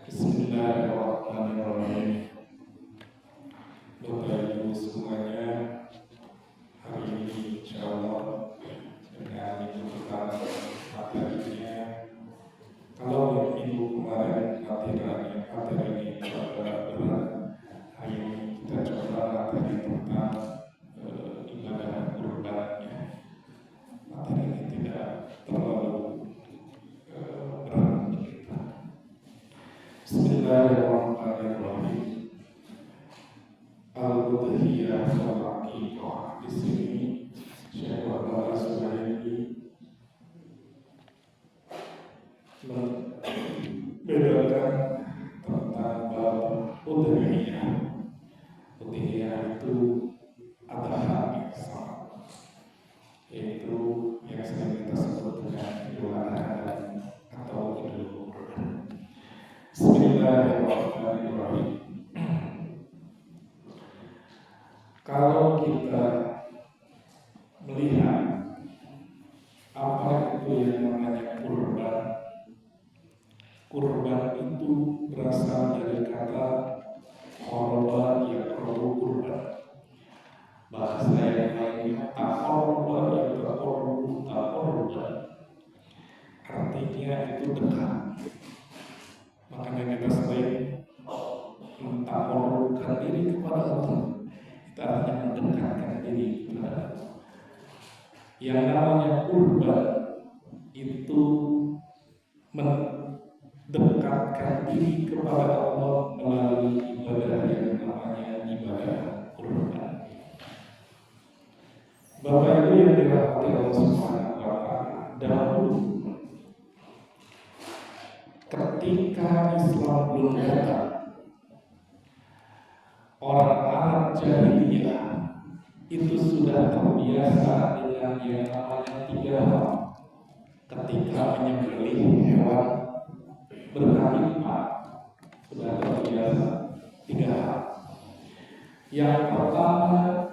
Bismillahirrahmanirrahim. Bapak Ibu semuanya, hari ini insyaallah dengan Ibu kita materinya. Kalau Ibu kemarin materinya pada berat, hari ini kita coba materi tentang ibadah kurbannya. Materi ini tidak terlalu berat kita. Bismillahirrahmanirrahim. Al-Udhiyah wal Aqiqah. Di sini Syekh Abdullah Suhaimi membedakan tentang bab udhiyah. Udhiyah itu adha ihsan, yaitu yang sering kita sebut dengan Idul Adha atau Idul Kurban. Bismillahirrahmanirrahim. Kalau kita melihat apa itu yang namanya kurban, kurban itu berasal dari kata korban yang kurban. Bahasa yang lainnya takorban yang takorban, artinya itu dekat. Makanya kita sering mentakorkan diri kepada Allah. Kita artinya mendekatkan diri kepada Allah. Yang namanya kurban itu mendekatkan diri kepada Allah melalui ibadah yang namanya ibadah kurban. Bapak Ibu yang dirahmati Allah Subhanahu wa Ta'ala, dahulu ketika Islam belum datang, orang Arab jahiliyah itu sudah terbiasa dengan yang namanya 3 hal ketika menyembelih hewan berkaki 4. Sudah terbiasa 3 hal. Yang pertama,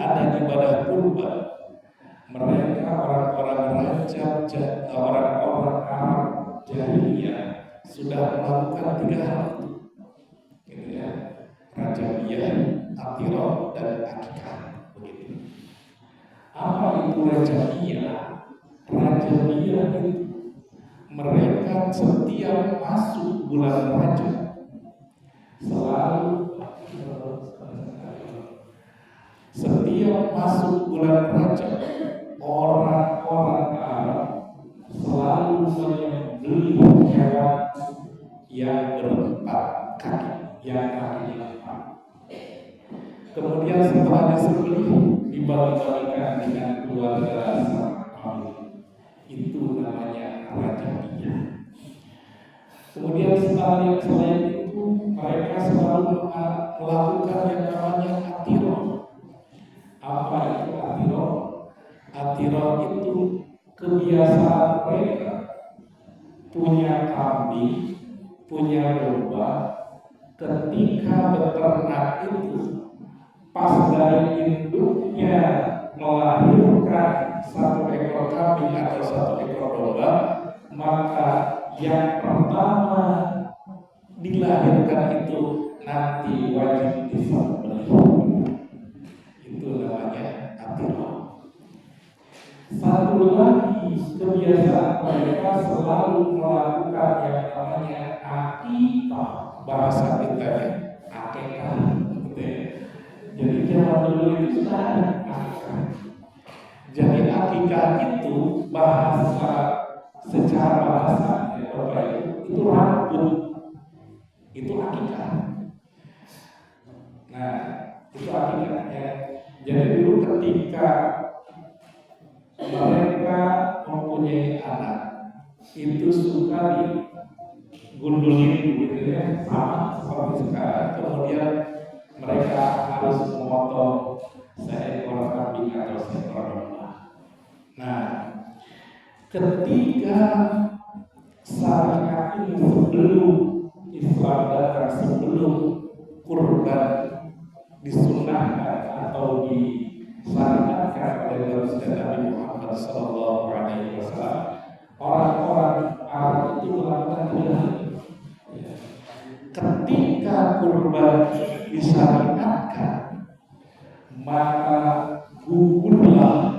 ada ibadah kurban, mereka orang-orang Arab jahiliyah sudah melakukan 3 hal itu, gitu ya, rajabiyah, atirah, dan akikah. Begitu. Apa itu rajabiyah? Rajabiyah itu mereka setiap masuk bulan Rajab setiap masuk bulan Rajab, orang-orang Arab selalu menyembelih hewan yang berempat kaki, yang kakinya 4. Kemudian setelah disembelih, dibagi-bagikan dengan keluarga sang pemilik. Itu namanya rajabiyah. Kemudian selain itu, mereka selalu melakukan yang namanya atirah. Apa itu atirah? Atirah itu kebiasaan mereka punya kambing, punya domba. Ketika beternak itu pas dari induknya melahirkan 1 ekor kambing atau 1 ekor domba, maka yang pertama dilahirkan itu nanti wajib disembelih. Itu namanya atirah. Satu lagi kebiasaan mereka selalu melakukan yang namanya akikah, bahasa kita ya, akikah. Jadi zaman dulu itu sudah ada akikah. Jadi akikah itu secara bahasa itu rambut, itu akikah. Nah, itu akikah ya. Jadi dulu ketika mereka mempunyai anak, itu suka digundulin gitu ya, sama seperti sekarang. Kemudian mereka harus memotong seekor kambing atau seekor domba. Nah, ketika syariat ini sebelum Islam datang, sebelum kurban disunahkan atau disyariatkan oleh Nabi Muhammad SAW, orang-orang Arab itu melakukan hal. Ketika kurban disyariatkan, maka gugurlah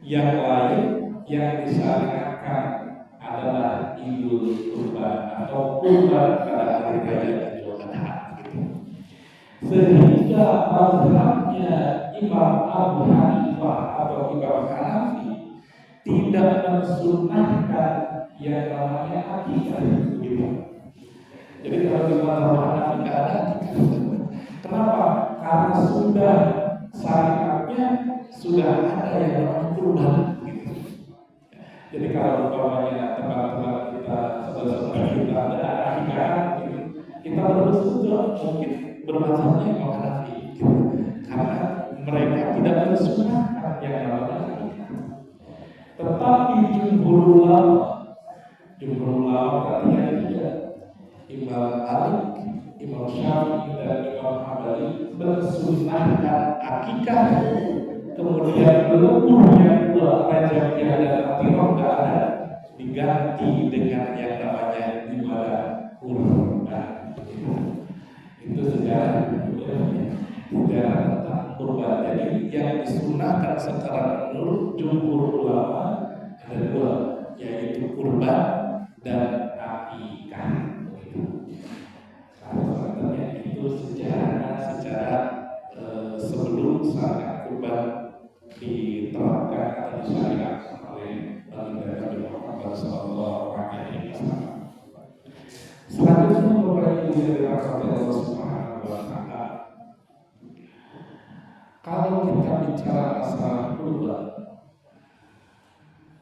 yang lain yang disyariatkan adalah Idul Kurban atau kurban pada hari raya Idul Adha. Sehingga mazhabnya Imam Abu Hanifah atau Imam Hanafi tidak mensunnahkan yang namanya akikah. Jadi kalau di mazhab Hanafi tidak ada akikah. Kenapa? Karena sudah syariatnya sudah ada yang namanya kurban. Jadi kalau umpamanya teman-teman kita, saudara-saudara kita ada akikah, kita bersetuju mungkin bermazhabnya Imam Hanafi, karena mereka tidak mensunnahkan yang namanya akikah. Tetapi jumhur ulama katanya tidak. Imam Malik, Imam Syafi'i dan Imam Hambali mensunnahkan akikah. Kemudian leluhurnya dua rajabiyah dan atirah ada diganti dengan yang namanya ibadah kurban. Itu sejarah tentang kurban. Jadi yang disunahkan secara menurut jumhur ulama ada 2, yaitu kurban dan akikah. Sebenarnya itu secara sebelum syariat kurban diterapkan atau disyariatkan oleh Nabi Muhammad SAW. Selanjutnya beberapa yang dirahmati Allah Subhanahu wa Ta'ala. Kalau kita bicara masalah kurban,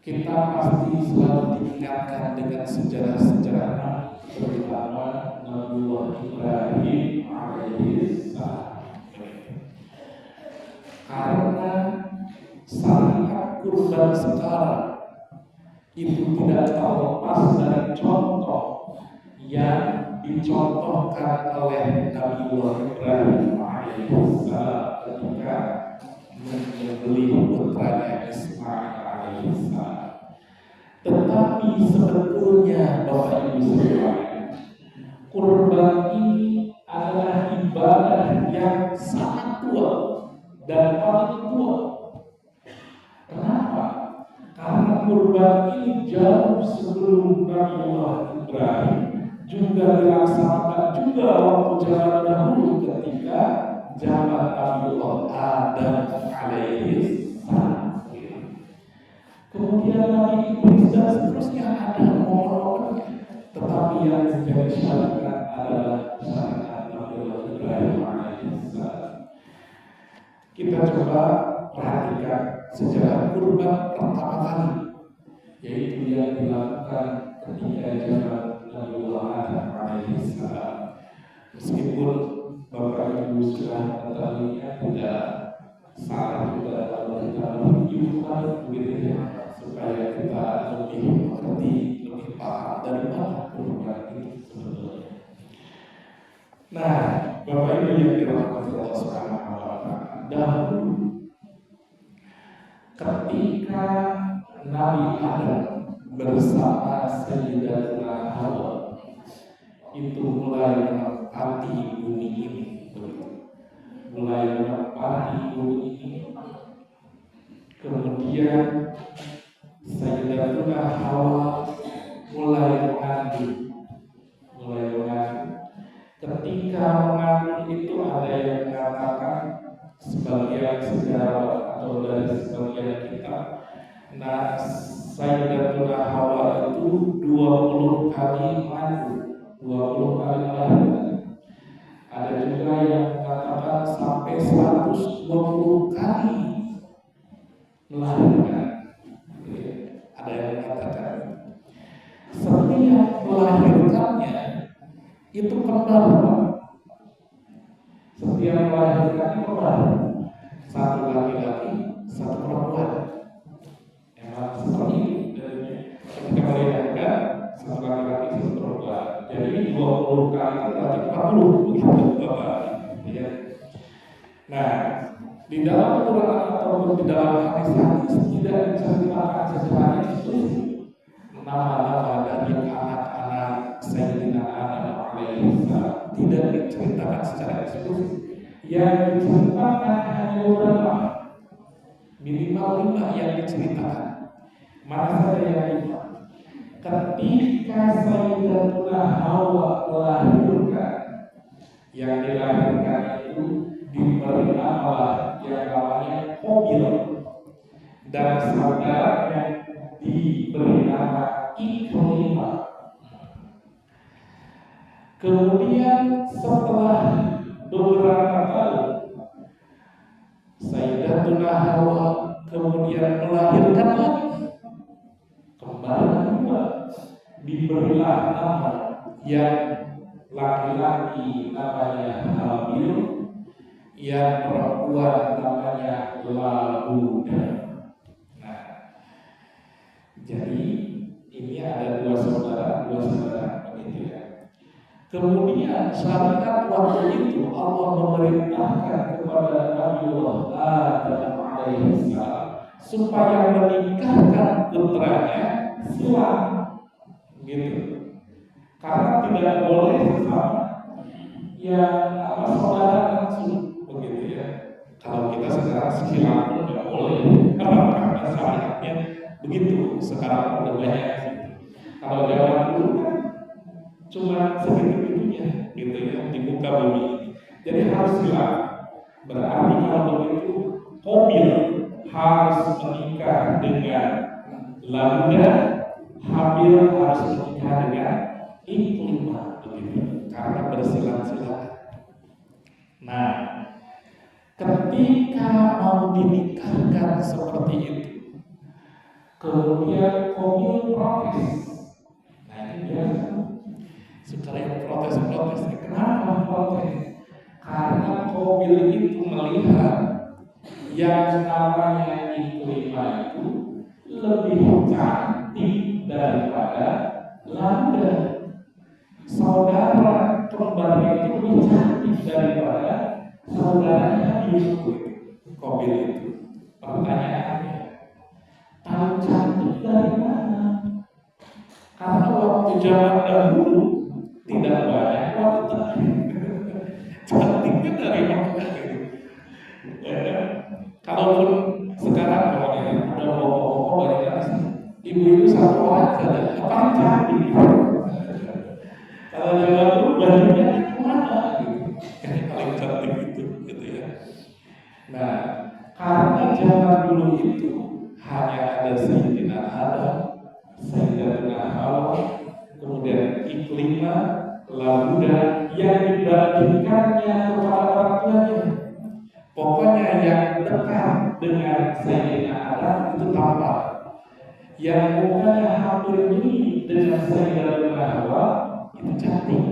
kita pasti selalu diingatkan dengan sejarah-sejarah terutama Nabiullah Ibrahim alaihissalam. Karena syariat kurban sekarang itu tidak terlepas dari contoh yang dicontohkan oleh Nabiullah Ibrahim alaihissalam ketika menyembelih putranya Ismail alaihissalam. Tetapi sebetulnya Bapak Ibu sekalian, kurban ini adalah ibadah yang sangat kuat dan paling kuat. Kenapa? Karena kurban ini jauh sebelum Nabiullah Ibrahim juga dilaksanakan juga waktu zaman dahulu ketika zaman Nabiullah Adam alaihissalam. Kemudian Nabi Idris dan seterusnya ada momen-momennya. Tetapi yang menjadi syariat adalah syariat Nabiullah Ibrahim alaihissalam. Kita coba perhatikan sejarah kurban pertama kali, yaitu yang dilakukan ketika zaman Nabiullah Adam alaihissalam. Meskipun Bapak Ibu sudah mengetahuinya, tidak salah juga kalau kita menunjukkan begitu ya, supaya kita lebih mengerti, lebih paham dari mana kurban itu sebetulnya. Nah, Bapak Ibu yang dirahmati Allah Subhanahu wa Ta'ala, dahulu ketika Nabi Adam bersama Sayyidatuna Hawa itu mulai menempati bumi ini, mulai menempati bumi ini, kemudian Sayyidatuna Hawa mulai mengandung. Ketika mengandung itu ada yang mengatakan, sebagian sejarawan atau dari sebagian kita, nah Sayyidatuna Hawa itu 20 kali mengandung, 20 kali melahirkan. Ada juga yang mengatakan sampai 120 kali melahirkan. Ada yang mengatakan setiap melahirkannya itu kembar. Setiap melahirkannya kembar, satu laki-laki, satu perempuan. Emang seperti itu dari ketika melahirkan satu laki-laki, satu perempuan. Jadi 20 kali berarti 40 begitu Bapak. Ya. Nah, di dalam Quran ataupun di dalam hadis-hadis tidak diceritakan secara eksklusif nama-nama dari anak-anak Sayyidina Adam alaihissalam, tidak diceritakan secara eksklusif. Yang diceritakan hanya beberapa, minimal 5 yang diceritakan. Mana saja yang 5? Ketika Sayyidatuna Hawa melahirkan, yang dilahirkan itu diberi nama yang namanya Qabil, dan saudaranya diberi nama Ikrimah. Kemudian setelah beberapa tahun, Sayyidatuna Hawa kemudian melahirkan lagi kembar kedua, diberilah nama yang laki-laki namanya Habil, yang perempuan namanya Labuda. Nah, jadi ini ada dua saudara begitu ya. Kemudian syariat waktu itu Allah memerintahkan kepada Nabiullah Adam alaihissalam supaya menikahkan putranya silang, gitu. Karena tidak boleh sesama yang saudara langsung begitu ya. Kalau kita sekarang silang pun tidak boleh, karena syariatnya begitu. Sekarang udah banyak sih. Kalau zaman dulu kan cuma segitu-gitunya gitu ya di muka bumi. Jadi harus silang. Berarti kalau begitu Qabil harus menikah dengan Labuda, Habil harus menikah dengan Ikrimah, begitu, karena bersilang-silang. Nah, ketika mau dinikahkan seperti itu, kemudian Qabil protes. Nah, ini biasa. Suka yang protes. Kenapa protes? Karena Qabil itu melihat yang namanya Ikrimah itu lebih cantik daripada Labuda. Saudara kembarnya itu lebih cantik daripada saudaranya Habil. Qabil itu. Pertanyaannya, tahu cantik dari mana? Karena waktu zaman dahulu tidak banyak wanita. Cantiknya dari mana? Ya, kalaupun sekarang kalau ada bapak-bapak banyak kan, ibu-ibu satu orang saja, apa yang cantik? Kalau zaman dulu bajunya kemana? Yang paling cantik itu, gitu ya. Nah, karena zaman dulu itu hanya ada Sayyidina Adam, Sayyidatina Hawa, kemudian Iklimah, lalu dan yang dibandingkannya kepada orang tuanya. Pokoknya yang dekat dengan Sayyidina Adam itu tampak. Yang mukanya hampir mirip dengan Sayyidatina Hawa itu cantik.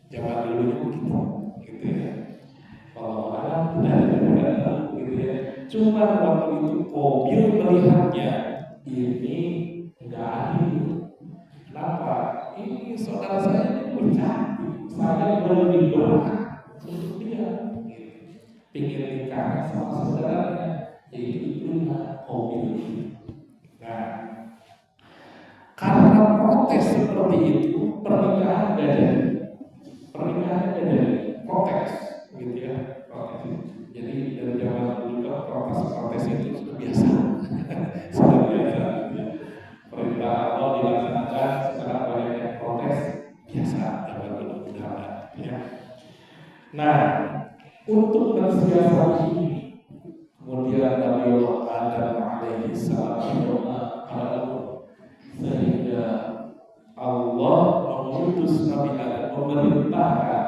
Zaman dulu begitu, gitu ya. Kalau Adam tidak tahu, gitu ya. Cuma waktu itu Qabil melihatnya ini enggak adil. Kenapa? Ini saudara saya ini cantik, saya lebih berhak untuk dia. Pingin nikah sama saudaranya, jadi itulah Qabil. Nah, karena protes seperti itu, pernikahan gak jadi. Pernikahan gak jadi, protes, gitu ya, protes. Jadi dari zaman dulu ke protes itu sudah biasa, sudah biasa. Perintah Allah dilaksanakan, sekarang banyak yang protes, biasa, zaman dulu udah ada. Ya. Nah, untuk mensiasati ini, kemudian Nabi Adam alaihi salam berdoa kepada Allah, sehingga Allah mengutus Nabi Adam, memerintahkan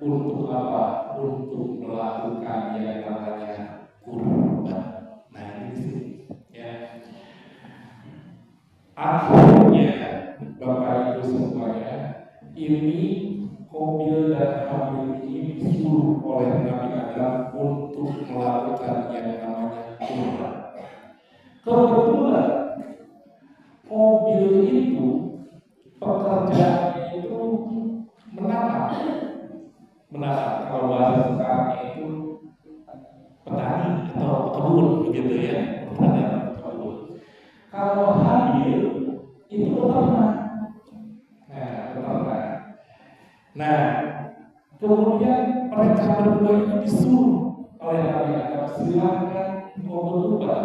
untuk apa? Untuk melakukan yang namanya kurban. Nah ini sih, ya. Akhirnya Bapak Ibu semuanya, ini Qabil dan Habil ini disuruh oleh Nabi Adam untuk melakukan yang namanya kurban. Kebetulan Qabil itu pekerjaannya itu menanam. Kalau bahasa sekarang itu petani atau kebun, begitu ya, petani atau kebun. Kalau Habil itu peternak. Nah, kemudian mereka berdua ini disuruh oleh Nabi Adam, silakan mau berkurban.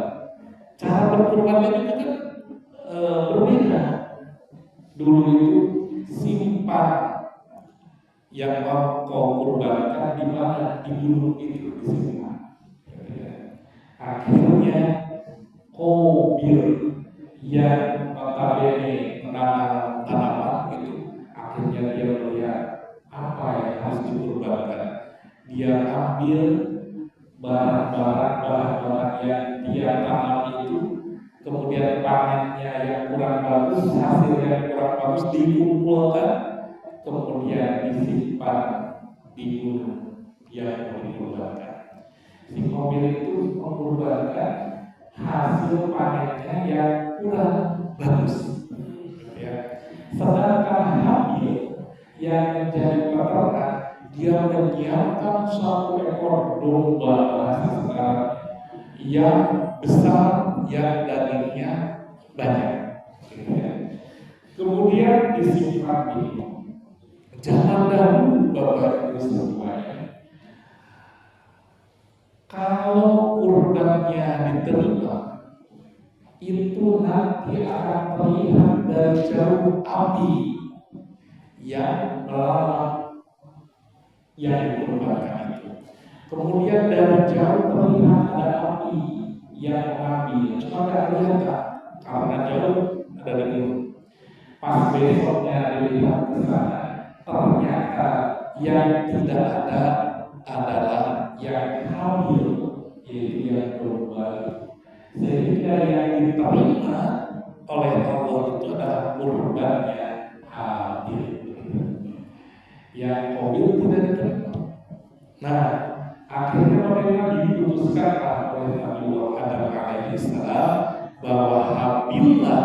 Cara berkurbannya itu kan berbeda. Dulu itu simpan yang mau kau kurbankan di mana, di gunung itu disimpan. Akhirnya Qabil yang notabene menanam tanaman itu, akhirnya dia melihat apa yang harus dikurbankan. Dia ambil barang-barang yang dia tanam itu, kemudian panennya yang kurang bagus, hasil yang kurang bagus dikumpulkan, kemudian disimpan di gunung yang mau dikurbankan. Si Qabil itu mengkurbankan hasil panennya yang kurang bagus, ya. Sedangkan Habil yang menjadi peternak, dia menyiapkan satu ekor domba bahasa sekarang yang besar, yang dagingnya banyak, ya. Kemudian disimpan di zaman dahulu. Bapak Ibu semuanya, kalau kurbannya diterima, itu nanti akan terlihat dari jauh api yang melalap yang dikurbankan itu. Kemudian dari jauh terlihat ada api yang mengambil, cuma tidak kelihatan karena jauh ada di gunung. Pas besoknya dilihat ke sana, ternyata yang tidak ada adalah yang hamil, yaitu yang kurban. Sehingga yang diterima oleh Allah itu adalah kurbannya Habil. Yang Qabil tidak diterima. Nah, akhirnya mereka diputuskan oleh Nabi Adam alaihissalam bahwa Habillah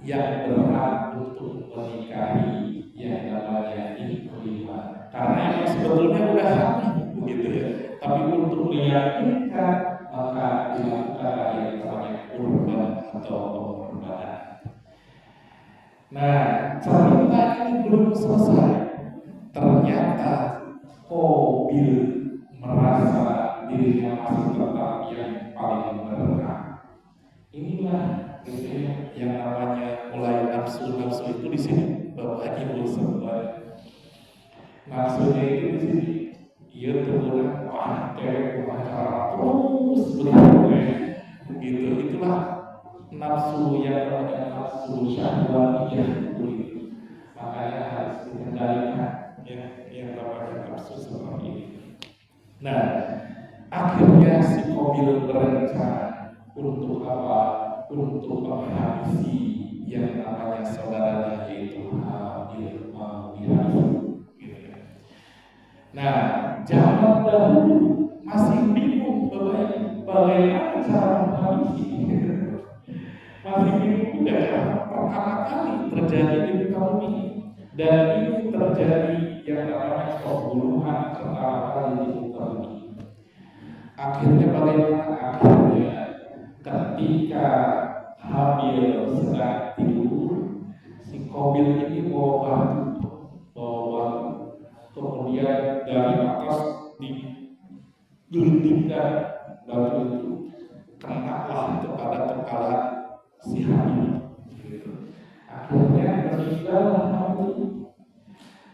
yang berhak untuk menikahi yang namanya Iklimah. Karena yang sebetulnya udah hati, begitu ya. Tapi untuk meyakinkan Nah, cerita ini belum selesai. Ternyata Qabil merasa dirinya masih tetap yang paling berhak. Inilah yang namanya mulai nafsu itu di sini, Bapak Ibu semua. Nafsunya itu di sini. Ia turun, wah, cewek wawancara terus begitu. Itulah nafsu yang namanya nafsu syahwatiyah itu. Makanya harus dikendalikan yang namanya nafsu seperti ini. Nah, akhirnya si Qabil berencana untuk apa? Untuk menghabisi yang namanya saudaranya, yaitu Habil gitu. Nah, zaman dahulu masih bingung bagaimana cara menghabisi. Masih bingung juga karena pertama kali terjadi di kaum ini, dan ini terjadi yang namanya pembunuhan pertama kali di muka bumi. Akhirnya bagaimana? Akhirnya ketika Habil sedang tidur, si Qabil ini bawa batu, kemudian dari atas digelindingkan batu itu, kenalah kepada kepala si Habil. Akhirnya meninggallah Habil.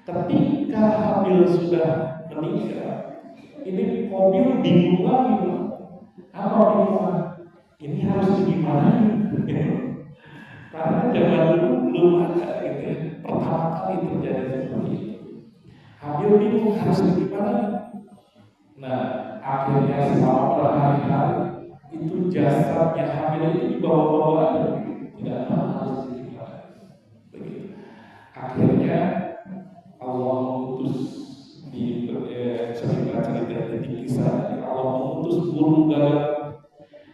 Ketika Habil sudah meninggal, ini Qabil bingung lagi. Apa bingung? Ini harus gimana? Karena zaman dulu belum ada gitu. Pertama kali terjadi seperti itu. Habil bingung harus gimana? Nah, akhirnya selama berhari-hari itu jasadnya Habil itu dibawa-bawa, tidak tahu harus gimana. Begitu. Akhirnya Allah mengutus di cerita-cerita di kisah, Allah mengutus burung gagak.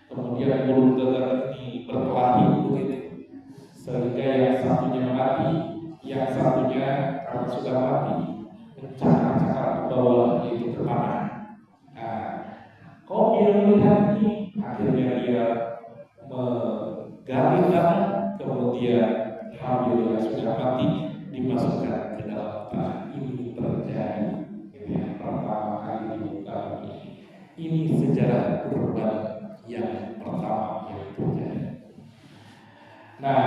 Kemudian burung gagak ini berkelahi begitu, sehingga yang satunya mati, yang satunya karena sudah mati mencakar-cakar ke bawah, yaitu ke tanah. Nah, Qabil melihat ini, akhirnya dia menggali tanah, kemudian Habil yang sudah mati dimasukkan ke dalam tanah. Ini terjadi yang pertama kali di muka bumi. Ini sejarah kurban yang pertama yang terjadi. Nah,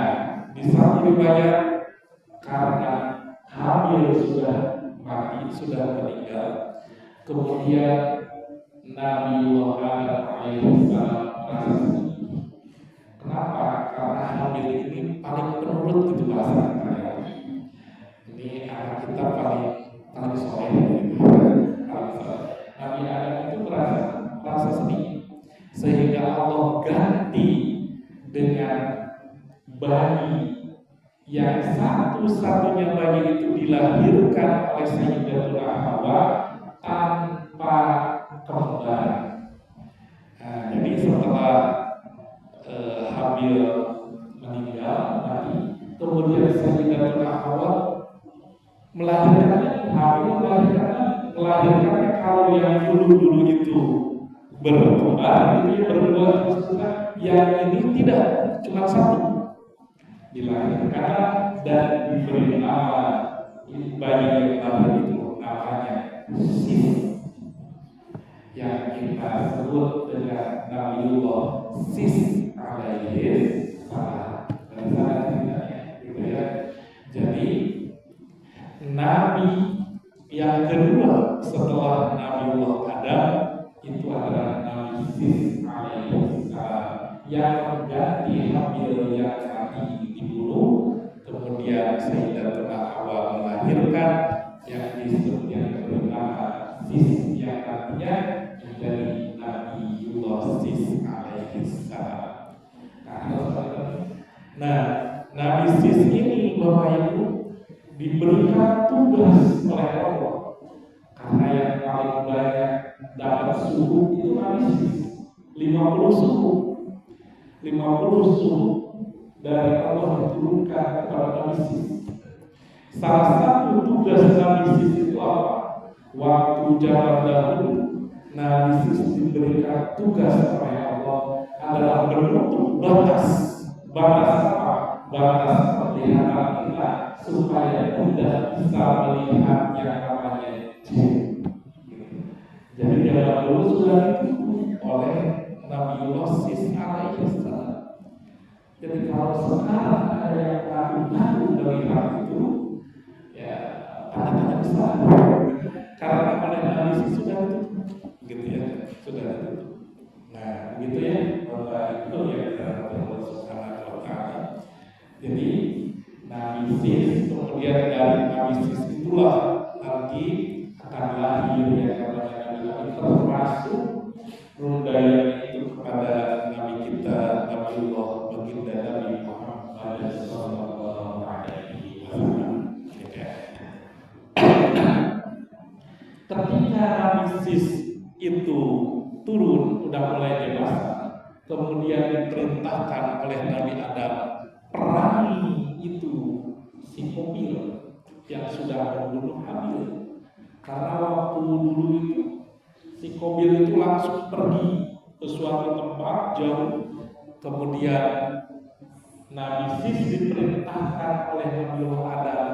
di satu riwayat karena Habil sudah mati, sudah meninggal, kemudian Nabiullah Adam alaihissalam merasa sedih. Kenapa? Karena Habil ini paling penurut gitu bahasa. Ini anak kita paling soleh. Nabi Adam itu merasa sedih, sehingga Allah ganti dengan bayi yang satu-satunya bayi itu dilahirkan oleh Sayyidatuna Hawa tanpa kembar. Nah, jadi setelah Habil meninggal mati, kemudian Sayyidatuna Hawa melahirkannya. Habil melahirkannya kalau yang dulu itu berkembar, ini berdua terus, yang ini tidak, cuma satu. Dilahirkan dan diberi nama bayi yang lahir itu namanya Sis, yang kita sebut dengan Nabiullah Sis alaihi salam. Gitu ya. Jadi Nabi yang kedua setelah Nabiullah Adam itu adalah Nabi Sis alaihi salam, yang mengganti Habil yang mati dibunuh, kemudian Sayyidatuna Hawa melahirkan yang disebut yang bernama Sis, yang artinya menjadi Nabiullah Sis alaihi salam. Nah, Nabi Sis ini Bapak Ibu diberikan tugas oleh Allah, karena yang paling banyak dapat suhu itu Nabi Sis, 50 suhu. 50 suhu dari Allah diturunkan kepada Nabi Sis. Salah satu tugas Nabi Sis itu apa? Waktu zaman dahulu Nabi Sis diberikan tugas oleh Allah adalah menutup batas apa? batas penglihatan kita supaya tidak bisa melihat yang namanya jin. Jadi zaman dulu sudah ditutup oleh Nabiullah Sis alaihissalam. Jadi kalau sekarang ada yang ragu-ragu melihat itu, ya tanda-tanda besar. Karena oleh Nabi Sis sudah ditutup, gitu ya, sudah ditutup. Nah, begitu ya, Bapak Ibu yang dirahmati Allah Subhanahu wa Ta'ala. Jadi Nabi Sis, kemudian dari Nabi Sis itulah nanti akan lahir yang namanya Nabi, termasuk rundanya itu kepada Nabi kita Nabiullah baginda Nabi Muhammad sallallahu alaihi wasallam. Ketika Nabi Sis itu turun, udah mulai dewasa, kemudian diperintahkan oleh Nabi Adam perangi itu si Qabil yang sudah membunuh Habil. Karena waktu dulu itu si Qabil itu langsung pergi ke suatu tempat jauh, kemudian Nabi Sis diperintahkan oleh Nabi Adam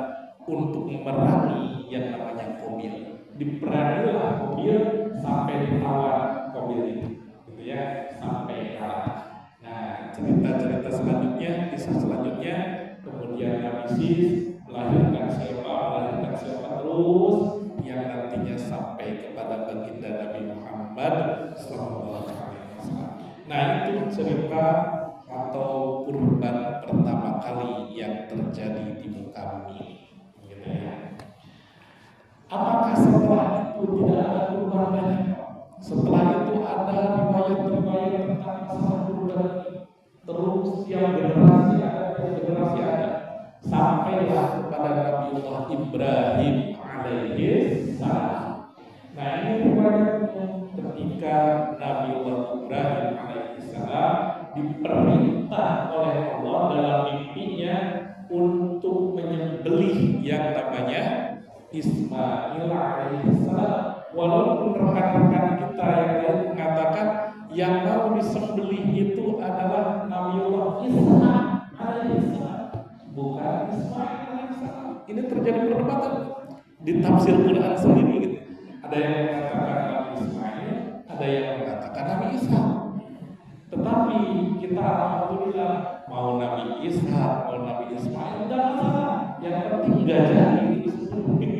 untuk memerangi yang namanya Qabil. Diperangilah Qabil sampai ditawan Qabil itu, gitu ya, sampai kalah. Nah, cerita-cerita selanjutnya, kisah selanjutnya, kemudian Nabi Sis melahirkan siapa terus, yang nantinya sampai kepada baginda Nabi Muhammad sallallahu alaihi wasallam. Nah, itu cerita atau kurban pertama kali yang terjadi di muka bumi, gitu ya. Apakah setelah itu tidak ada kurban banyak? Setelah itu ada riwayat-riwayat tentang masalah kurban, terus tiap generasi ada, sampailah kepada Nabiullah Ibrahim alaihi salam. Nah, ini riwayatnya ketika Nabiullah Ibrahim alaihi salam diperintah oleh Allah dalam mimpinya untuk menyembelih yang namanya Ismail alaihissalam. Walaupun rekan-rekan kita yang lain mengatakan yang mau disembelih itu adalah Nabiullah Isa alaihissalam, bukan Ismail alaihissalam. Ini terjadi perdebatan di tafsir Quran sendiri gitu. Ada yang mengatakan Nabi Ismail, ada yang mengatakan Nabi Isa. Tetapi kita alhamdulillah mau Nabi Isa, mau Nabi Ismail, tidak masalah. Yang penting nggak jadi disembelih.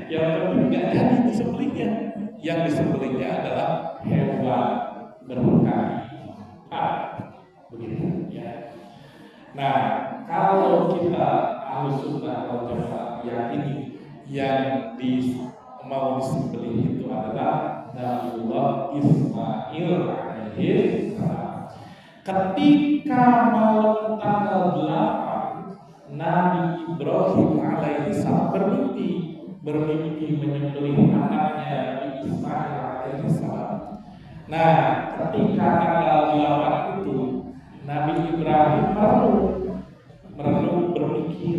Yang penting nggak jadi disembelihnya. Yang disembelihnya adalah hewan berkaki 4, begitu ya. Nah, kalau kita Ahlus Sunnah wal Jamaah yakini yang mau disembelih itu adalah Nabiullah Ismail alaihissalam. Ketika malam tanggal 8, Nabi Ibrahim alaihissalam bermimpi menyembelih anaknya Nabi Ismail alaihissalam. Nah, ketika tanggal 8 itu Nabi Ibrahim merenung berpikir,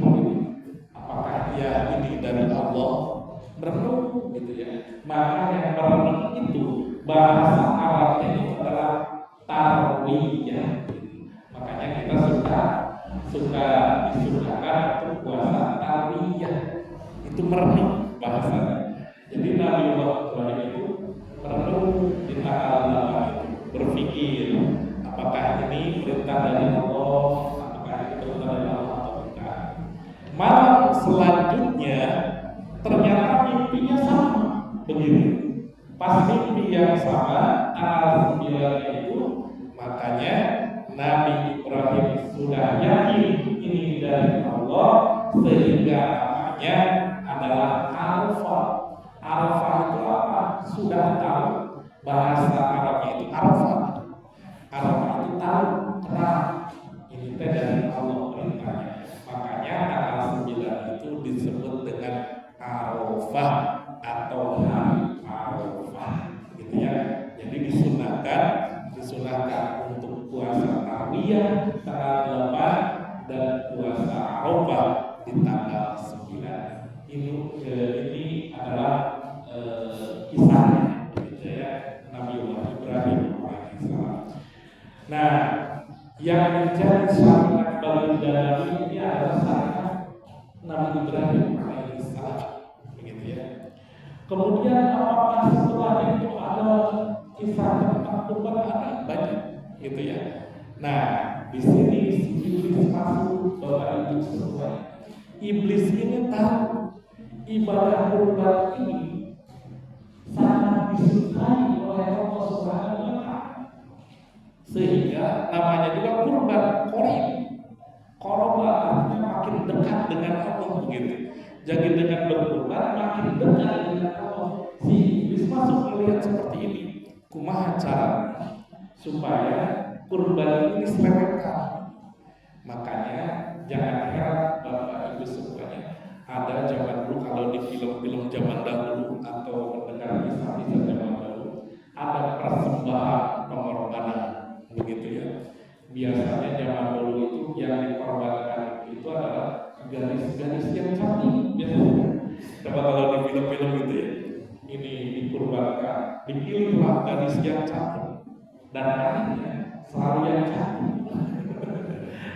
apakah dia ini dari Allah? Merenung gitu ya. Maka yang merenung itu bahasa Arabnya itu adalah tarwiyah. Makanya kita suka disunahkan untuk puasa tarwiyah. Itu merenung bahasanya. Jadi Nabiullah Ibrahim itu merenung di tanggal 8 itu, berpikir apakah ini perintah dari Allah, apakah ini perintah dari Allah atau tidak. Malam selanjutnya ternyata mimpinya sama, begitu. Pas mimpi yang sama tanggal 9 itu, makanya Nabi Ibrahim sudah yakin ini dari Allah, sehingga namanya adalah Arafah. Arafah itu apa? Sudah tahu bahasa Arabnya itu Arafah. Arafah itu tahu, kenal. Ini dari Allah perintahnya. Makanya tanggal 9 itu disebut dengan Arafah atau hari Arafah, gitu ya. Jadi disunahkan untuk puasa tarwiyah tanggal 8 dan puasa Arafah di tanggal 9. Ini adalah kisahnya, gitu ya, Nabiullah Ibrahim alaihissalam. Nah, yang menjadi sangat baginda Kemudian apakah setelah itu ada kisah tentang kurban anak? Banyak, gitu ya. Nah, di sini si iblis masuk, Bapak Ibu semua. Iblis ini tahu ibadah kurban ini sangat disukai oleh Allah Subhanahu wa Ta'ala. Sehingga namanya juga kurban korib. Koroba artinya makin dekat dengan Allah begitu. Jadi dengan berkurban makin dekat dengan Allah. Si iblis masuk melihat seperti ini. Kumaha caranya supaya kurban ini diselewengkan. Makanya jangan heran Bapak Ibu semuanya, ada zaman dulu kalau di film-film zaman dahulu atau mendengar kisah-kisah zaman dahulu, ada persembahan pengorbanan begitu ya. Biasanya zaman dulu itu yang dikorbankan itu adalah gadis-gadis yang cantik biasanya. Coba kalau di film-film itu ya, ini dikurbankan, dipilihlah gadis yang cantik dan anehnya selalu yang cantik.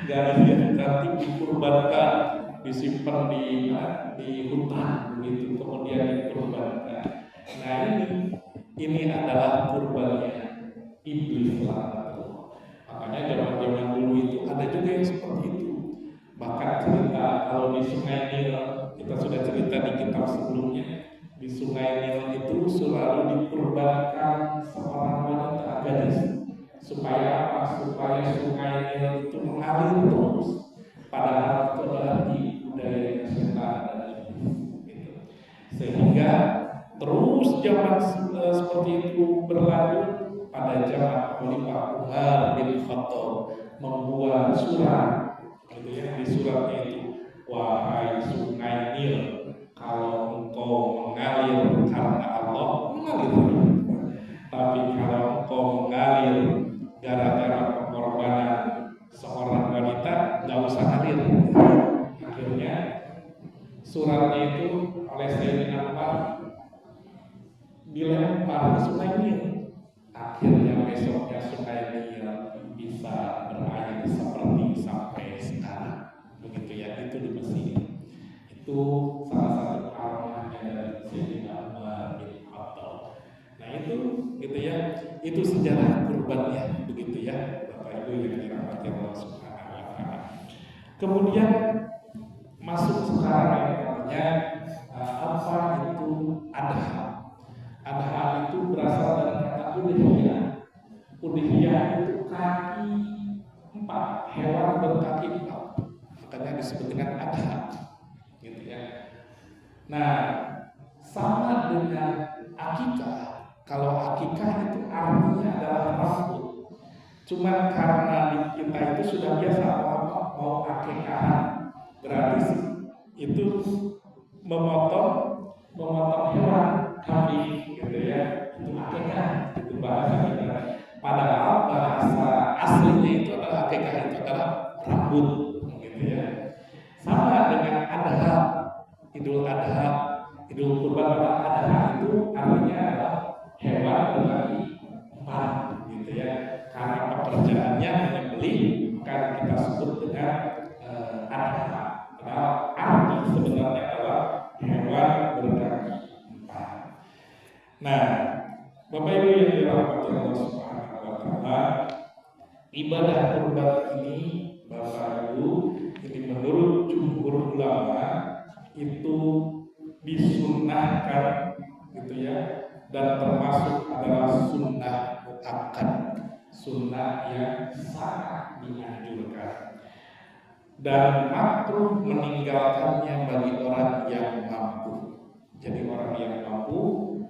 Gadis yang cantik dikurbankan, disimpan di hutan begitu, kemudian dikurbankan. Nah ini adalah kurbannya iblis lah. Makanya zaman-zaman dulu itu ada juga yang seperti itu. Bahkan cerita kalau di Sungai Nil, kita sudah cerita di kitab sebelumnya, di Sungai Nil itu selalu dikurbankan seorang wanita gadis. Supaya apa? Supaya Sungai Nil itu mengalir terus. Padahal itu adalah di budaya setan dan iblis. Sehingga terus zaman seperti itu berlanjut. Pada zaman Khalifah Umar bin Khattab membuat surat, gitu ya. Di suratnya itu, wahai Sungai Nil, kalau engkau mengalir karena Allah, mengalir. Tapi kalau engkau mengalir gara-gara pengorbanan seorang wanita, nggak usah ngalir. Akhirnya suratnya itu oleh Sayyidina Umar dilempar ke Sungai Nil. Akhirnya besoknya Sungai Nil bisa berair seperti sampai sekarang, begitu ya. Itu di Mesir. Itu salah satu karomahnya dari Sayyidina Umar bin Khattab. Nah itu, gitu ya. Itu sejarah kurbannya, begitu ya, Bapak Ibu yang dirahmati Allah Subhanahu wa Ta'ala. Kemudian masuk sekarang yang namanya apa itu adha. Adha itu berasal dari kata udhiyah. Udhiyah itu kaki 4, hewan berkaki 4. Makanya disebut dengan adha, gitu ya. Nah, sama dengan akikah. Kalau akikah itu artinya adalah rambut. Cuma karena di kita itu sudah biasa mau akikahan, berarti itu memotong hewan kambing, gitu ya. Itu akikah, itu bahasa kita. Padahal bahasa aslinya itu adalah akikah itu adalah rambut, gitu ya. Sama dengan adha, Idul Adha, Idul Kurban pada adha itu artinya adalah hewan berkaki 4, gitu ya. Karena pekerjaannya menyembelih, maka kita sebut dengan adha. Padahal arti sebenarnya adalah hewan berkaki 4. Nah, Bapak Ibu yang dirahmati Allah Subhanahu wa Ta'ala, ibadah kurban ini, Bapak Ibu, ini menurut jumhur ulama itu disunnahkan, gitu ya, dan termasuk adalah sunnah muakkad, sunnah yang sangat dianjurkan, dan makruh meninggalkannya bagi orang yang mampu. Jadi orang yang mampu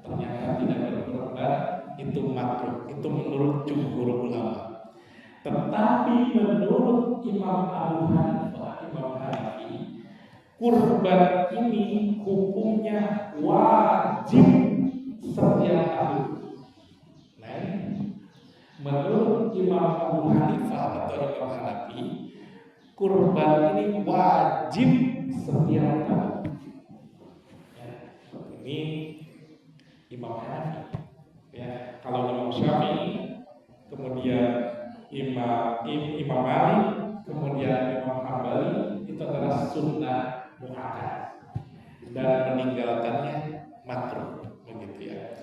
ternyata tidak berkorban, itu makruh. Itu menurut jumhur ulama. Tetapi menurut Imam Abu Hanifah, Imam Hanafi, kurban ini hukumnya wajib setiap tahun. Nah, menurut Imam Abu Hanifah atau Imam Hanafi, kurban ini wajib setiap tahun. Ya, ini Imam Hanafi. Ya, kalau Imam Syafi'i, kemudian Imam Malik, kemudian Imam Hambali, itu adalah sunnah muakkad. dan meninggalkannya makruh, begitu ya.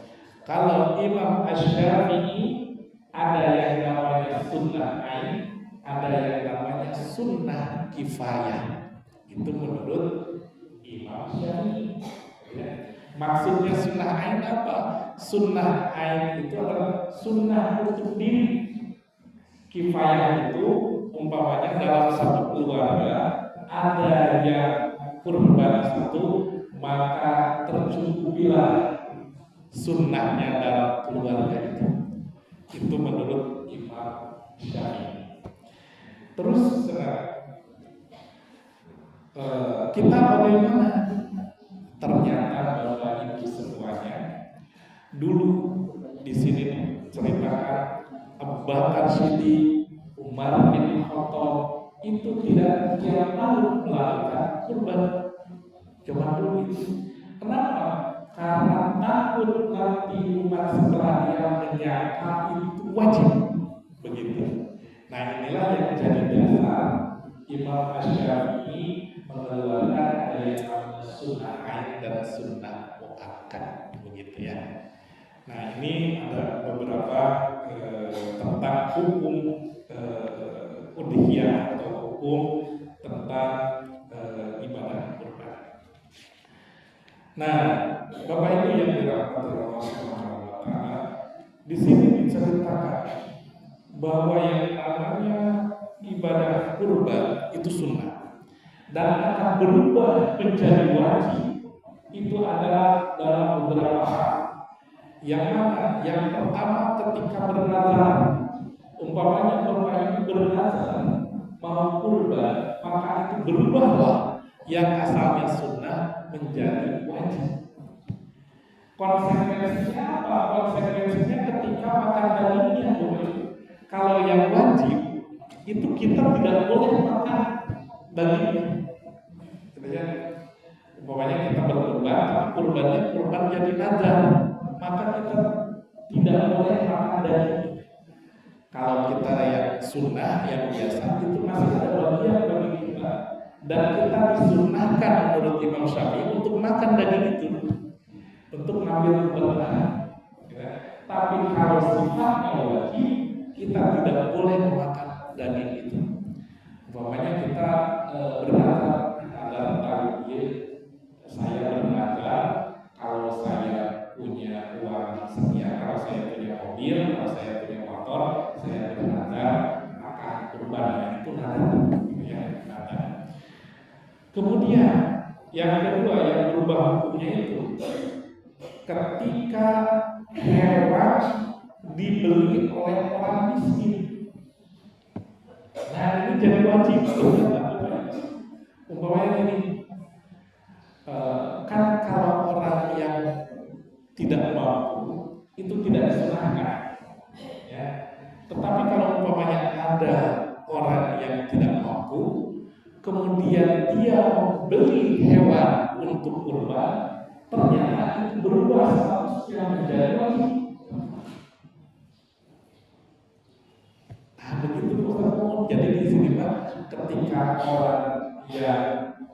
Kalau Imam Asy-Syafi'i ada yang namanya sunnah ain, ada yang namanya sunnah kifayah. Itu menurut Imam Syafi'i. Ya. Maksudnya sunnah ain apa? Sunnah ain itu adalah sunnah untuk diri. Kifayah itu umpamanya dalam satu keluarga ada yang kurban satu, maka tercukupilah sunnahnya dalam keluarga itu. Itu menurut Imam Syafi'i. Terus kita bagaimana? Ternyata bahwa itu semuanya dulu di sini ceritakan Abu Bakar Siddiq, Umar bin Khattab itu tidak tiap tahun melakukan kurban, cuma dulu itu. Kenapa? Karena takut nanti umat setelah dia menyangka itu wajib, begitu. Nah inilah yang jadi dasar Imam Asy-Syafi'i mengeluarkan ada yang namanya sunnah ain dan sunnah muakkad, begitu ya. Nah ini ada beberapa tentang hukum udhiyah atau hukum tentang ibadah kurban. Nah, Bapak Ibu yang dirahmati Allah Subhanahu wa taala, di sini diceritakan bahwa yang namanya ibadah kurban itu sunnah dan akan berubah menjadi wajib itu adalah dalam beberapa hal. Yang mana? Yang pertama ketika bernazar, umpamanya Bapak Ibu bernazar mau kurban, maka itu berubahlah yang asalnya sunnah menjadi wajib. Konsekuensinya apa? Konsekuensinya ketika makan dagingnya, kalau yang wajib itu kita tidak boleh makan dagingnya. Gitu ya. Umpamanya kita berkurban, kurbannya kurban jadi nazar, maka kita tidak boleh makan daging. Kalau kita yang sunnah, yang biasa, itu masih ada bagian bagi kita. Dan kita disunnahkan menurut Imam Syafi'i untuk makan daging itu, untuk mengambil keberkahan. Ya. Tapi kalau sifatnya wajib, kita tidak boleh memakan daging itu. Umpamanya kita bernazar tentang saya bernazar kalau saya punya uang sekian, kalau saya punya mobil, kalau saya punya motor, saya bernazar akan kurban, itu nazar, ya, nazar. Kemudian yang kedua yang berubah hukumnya itu ketika hewan dibeli oleh orang miskin. Nah ini jadi wajib. Umpamanya ini kan kalau orang yang tidak mampu itu tidak disunahkan, ya. Tetapi kalau umpamanya ada orang yang tidak mampu, kemudian dia membeli hewan untuk kurban, ternyata itu berubah statusnya menjadi wajib. Nah begitu Ustaz. Jadi di sini Pak, ketika orang yang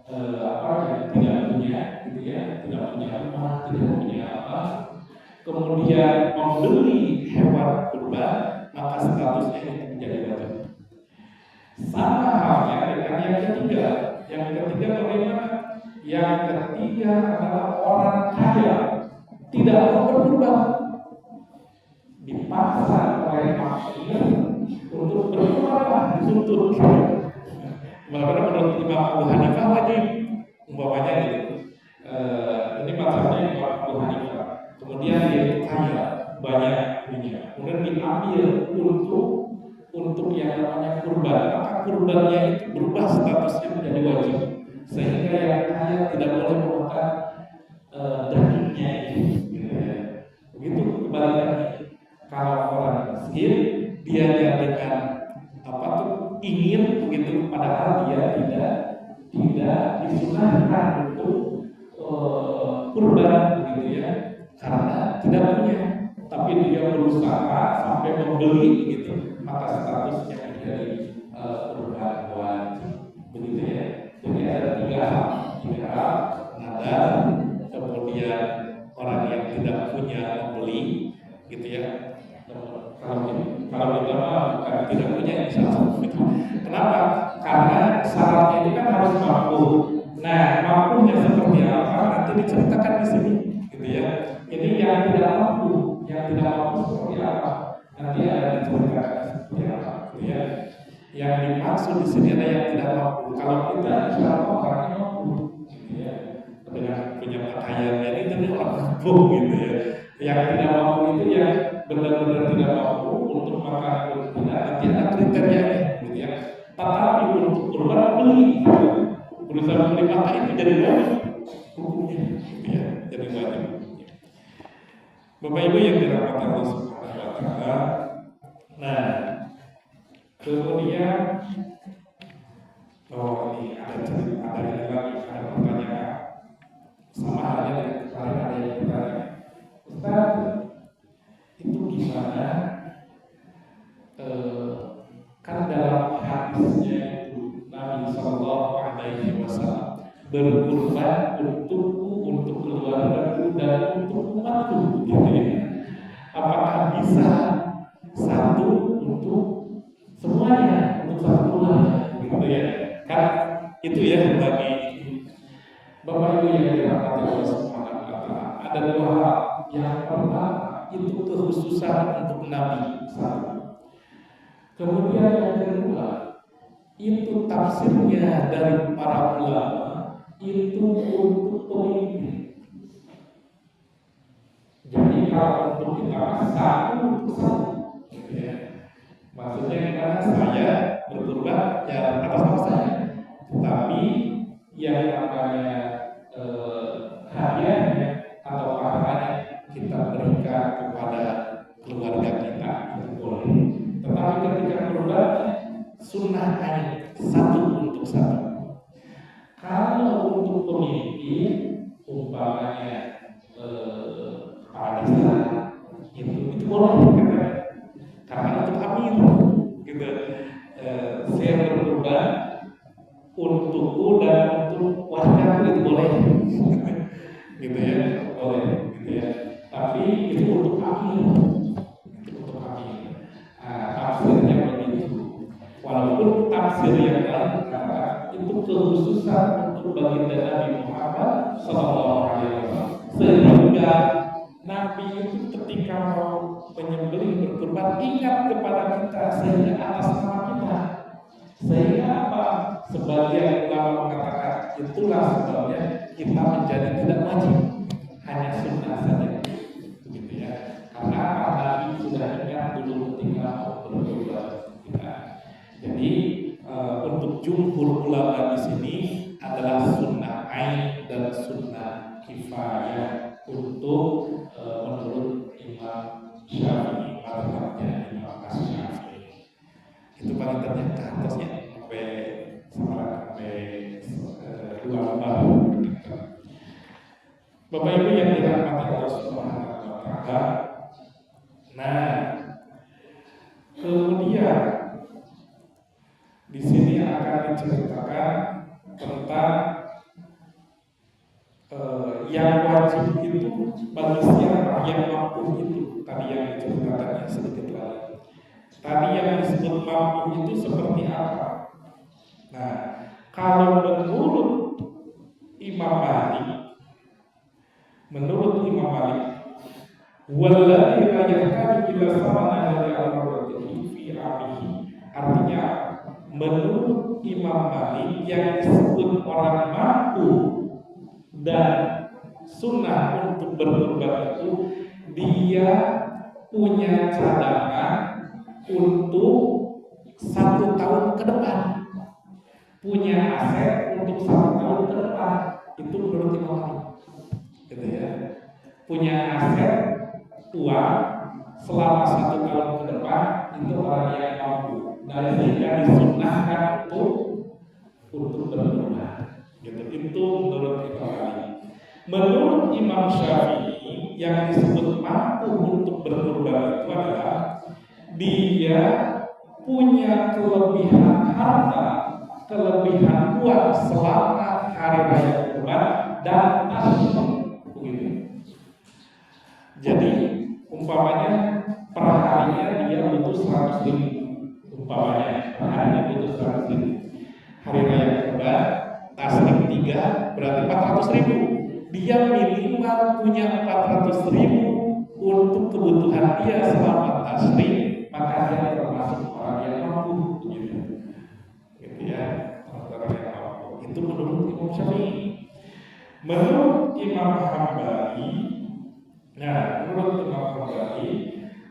yang tidak punya, gitu ya, tidak punya rumah, tidak punya apa, kemudian membeli hewan kurban, maka statusnya itu menjadi wajib. Sama halnya dengan yang ketiga. Yang ketiga bagaimana? Yang ketiga adalah orang kaya tidak mau berkurban, dipaksa oleh masyarakat untuk berkurban, dituntut. Malah menurut Imam Abu Hanifah wajib, umpamanya gitu. Ini masalahnya Imam Abu Hanifah. Kemudian dia kaya, banyak punya, kemudian diambil untuk yang namanya kurban, maka kurbannya itu berubah statusnya menjadi wajib, sehingga yang kaya tidak boleh memakan dagingnya itu. Begitu kebalikannya. Kalau orang miskin, dia dengan ingin begitu, padahal dia tidak disunahkan untuk kurban, begitu ya, karena tidak punya, tapi dia berusaha sampai membeli begitu, maka statusnya menjadi kurban wajib, begitu ya. Jadi ada tiga hal. Nah nadar, kemudian orang yang tidak punya membeli, gitu ya. Kalau kita bukan tidak punya ya salah. Kenapa? Karena syaratnya ini kan harus mampu. Nah, mampunya seperti apa nanti diceritakan di sini, gitu ya. Ini yang tidak mampu seperti apa? Nanti ada diceritakan seperti apa, gitu ya. Yang dimaksud di sini ada yang tidak mampu. Kalau kita insya Allah orangnya mampu, gitu ya. Dengan punya pakaiannya ini tentu orang mampu, gitu ya. Yang tidak mampu itu yang benar-benar tidak mampu untuk makan pun tidak, nanti ada kriterianya, gitu ya. Tetapi untuk keluar beli, berusaha beli maka itu jadi wajib hukumnya, gitu ya. Jadi wajib. Bapak Ibu yang dirahmati Allah Subhanahu wa taala. Nah, kemudian ini ada cerita, ada pertanyaan sama halnya dengan kemarin ada yang bertanya, Ustaz, itu gimana? Kan dalam hadisnya itu Nabi Sallallahu Alaihi Wasallam berkorban untukku, untuk keluargaku dan untuk umatku, gitu ya. Apakah bisa satu untuk semuanya, untuk satu keluarga, gitu ya? Kan itu ya bagi Bapak Ibu yang dirahmati Allah Subhanahu wa taala. Ada dua hal. Yang pertama itu kekhususan untuk Nabi satu. Kemudian yang kedua itu tafsirnya dari para ulama itu untuk pemimpin. Jadi kalau untuk kita satu, gitu ya. Maksudnya karena saya berkorban ya atas nama saya, tapi yang namanya hadiahnya atau pahalanya kita berikan kepada keluarga kita, itu boleh. Tetapi ketika korban sunnah hanya satu untuk satu. Kalau untuk pemimpin umpamanya pada saat itu boleh, karena untuk amir, gitu. Saya berkorban untukku dan untuk warga itu boleh, gitu ya, boleh, gitu ya. Tapi itu untuk amir, tafsirnya begitu. Walaupun tafsir yang lain kata itu kekhususan untuk baginda Nabi Muhammad Sallallahu Alaihi Wasallam, sehingga Nabi itu ketika mau menyembelih berkorban ingat kepada kita sehingga atas nama kita. Sehingga apa? Sebagian ulama mengatakan itulah sebabnya kita menjadi tidak wajib, hanya sunnah saja, begitu ya. Karena Nabi sudah ingat dulu ketika mau berkorban kita. Jadi untuk jumhur ulama di sini adalah sunnah ain dan sunnah kifayah untuk menurut Imam Syafi'i, mazhabnya Imam Syafi'i. Itu paling ternyata atasnya sampai dua lembar. Bapak Ibu yang dirahmati Allah Subhanahu wa taala. Nah, kemudian di sini akan diceritakan tentang yang wajib itu bagi siapa yang mampu itu. Tadi yang diceritakannya sedikit lagi. Tadi yang disebut mampu itu seperti apa? Nah, kalau menurut Imam Malik, walladzi la yahtaju ila samana dari al-marwati fi amihi. Artinya menurut Imam Malik yang disebut orang mampu dan sunnah untuk berkorban itu dia punya cadangan untuk 1 tahun ke depan, punya aset untuk 1 tahun ke depan. Itu menurut Imam Malik, gitu ya. Punya aset uang selama 1 tahun ke depan itu orang yang mampu, dan sehingga disunnahkan untuk berkorban, gitu. Itu menurut Imam Malik. Menurut Imam Syafi'i yang disebut mampu untuk berkorban itu adalah dia punya kelebihan harta, kelebihan uang selama hari raya kurban dan tasbih begitu. Jadi umpamanya per harinya dia butuh 100.000, umpamanya per harinya butuh 100.000. Hari raya kurban tasbih 3 berarti 400.000. Dia minimal punya 400.000 untuk kebutuhan dia selama tasbih, maka dia termasuk orang yang mampu gitu ya, orang yang mampu. Itu menurut Imam Syafi'i. Menurut Imam Hambali,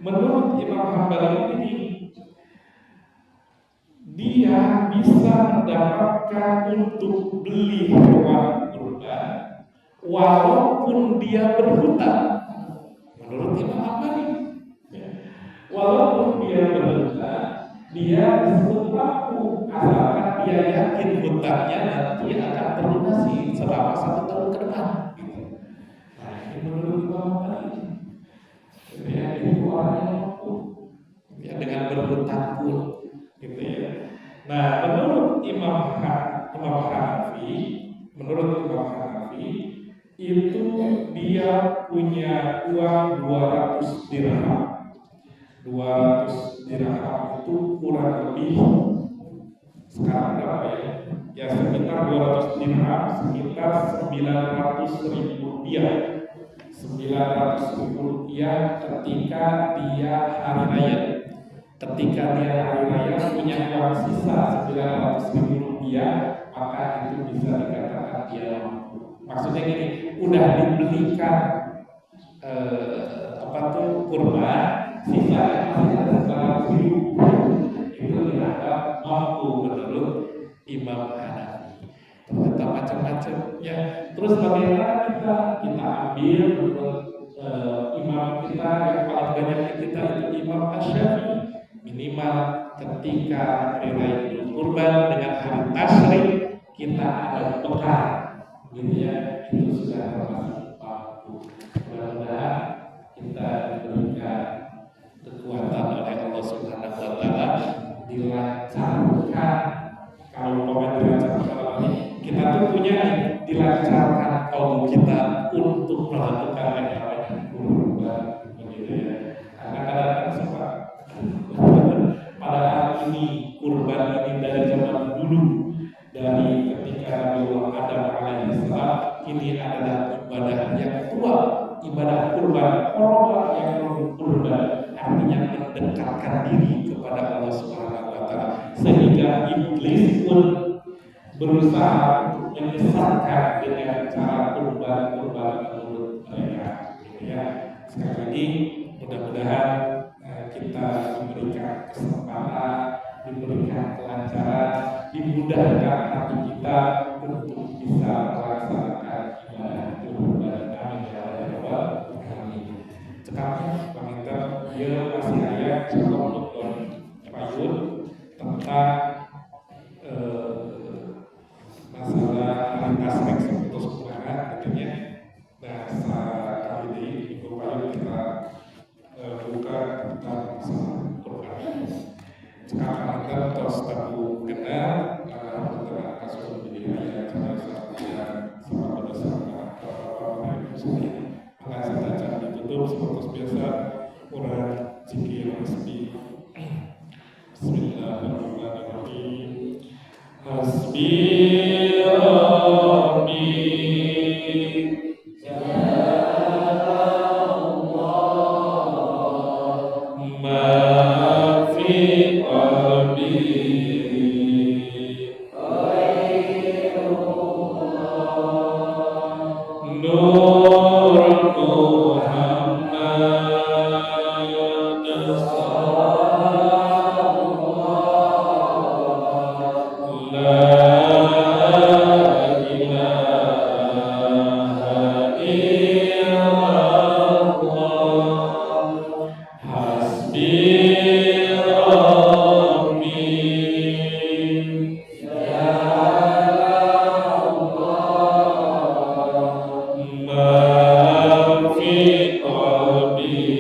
menurut Imam Hambali ini dia bisa mendapatkan untuk beli hewan kurban walaupun dia berhutang. Menurut Imam Hambali, walaupun dia berhutang, dia disebut mampu asalkan dia yakin hutangnya nanti akan terlunasi selama 1 tahun ke depan. Nah, ini menurut Imam Hambali. Ya, itu orang yang mampu ya, dengan berhutang pun gitu ya. Nah, menurut Imam Hanafi itu dia punya uang 200 dirham. 200 dirham itu kurang lebih sekarang berapa ya? Ya sekitar 200 dirham sekitar 900.000 rupiah. 900.000 rupiah ketika dia hari raya. Ketika dia hari raya punya uang sisa 900.000 rupiah, maka itu bisa dikatakan dia mampu. Maksudnya gini, udah dibelikan kurban, sisa masih ada 900.000, itu dianggap mampu menurut Imam Hanafi. Ternyata macam-macam ya. Terus bagaimana kita ambil menurut imam kita yang paling banyak kita itu Imam Asy-Syafi'i. Minimal ketika hari raya Idul Kurban dengan hari tasyrik kita ada bekal gitu ya, itu sudah termasuk mampu. Mudah-mudahan kita diberikan kekuatan oleh Allah Subhanahu wa taala, dilancarkan. Kalau mau dilancarkan ini, kita tuh punya dilancarkan kaum kita untuk melakukan yang namanya kurban begitu ya. Karena kadang-kadang suka padahal ini kurban ini dari zaman dulu, dari ketika Nabi Adam alaihissalam, ini adalah ibadah yang tua, ibadah kurban, korban yang kurban, artinya mendekatkan diri kepada Allah Subhanahu wa taala, sehingga iblis pun berusaha untuk menyesatkan dengan cara kurban menurut mereka gitu ya. Sekali lagi mudah-mudahan kita diberikan kesempatan, diberikan kelancaran, dimudahkan hati kita untuk bisa melaksanakan ibadah kurban. Amin ya rabbal alamin. Cekapnya Bang Inter, dia masih ayat untuk payun tentang masalah lintas ekspos kemarin katanya. Nah, kali ini Ibu Payun kita buka tentang masalah kurban. Sekarang kita terus tahu kenal tentang kasus budidaya cara saya sama bersama maka saya ditutup seperti biasa Quran zikir hasbi. Bismillahirrahmanirrahim. Hasbi Rabbi Rabbi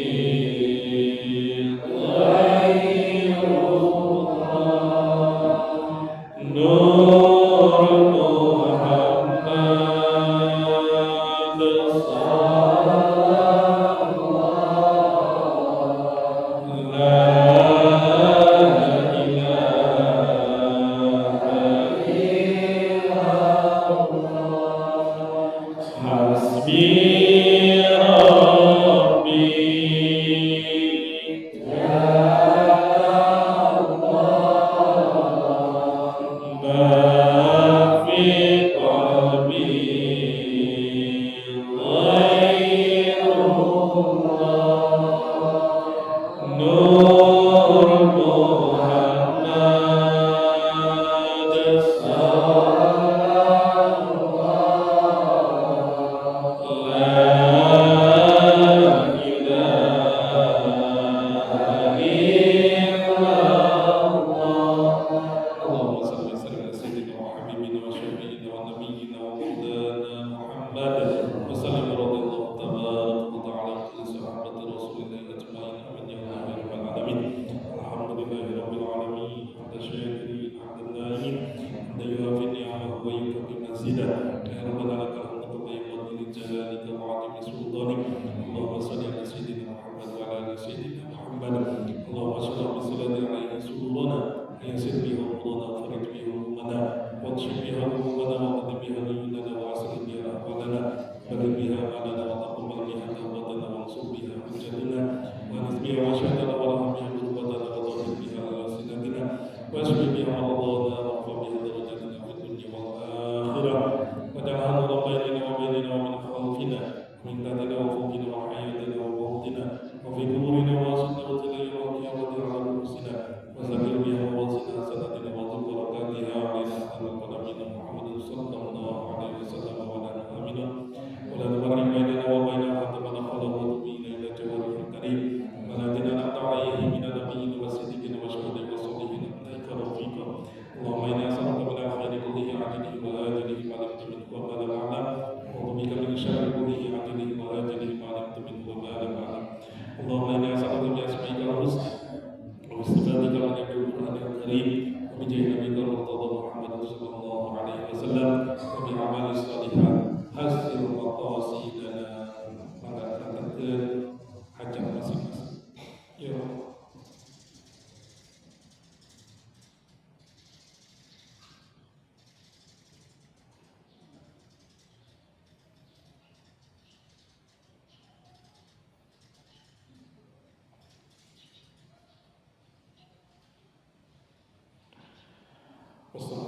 Wassalamualaikum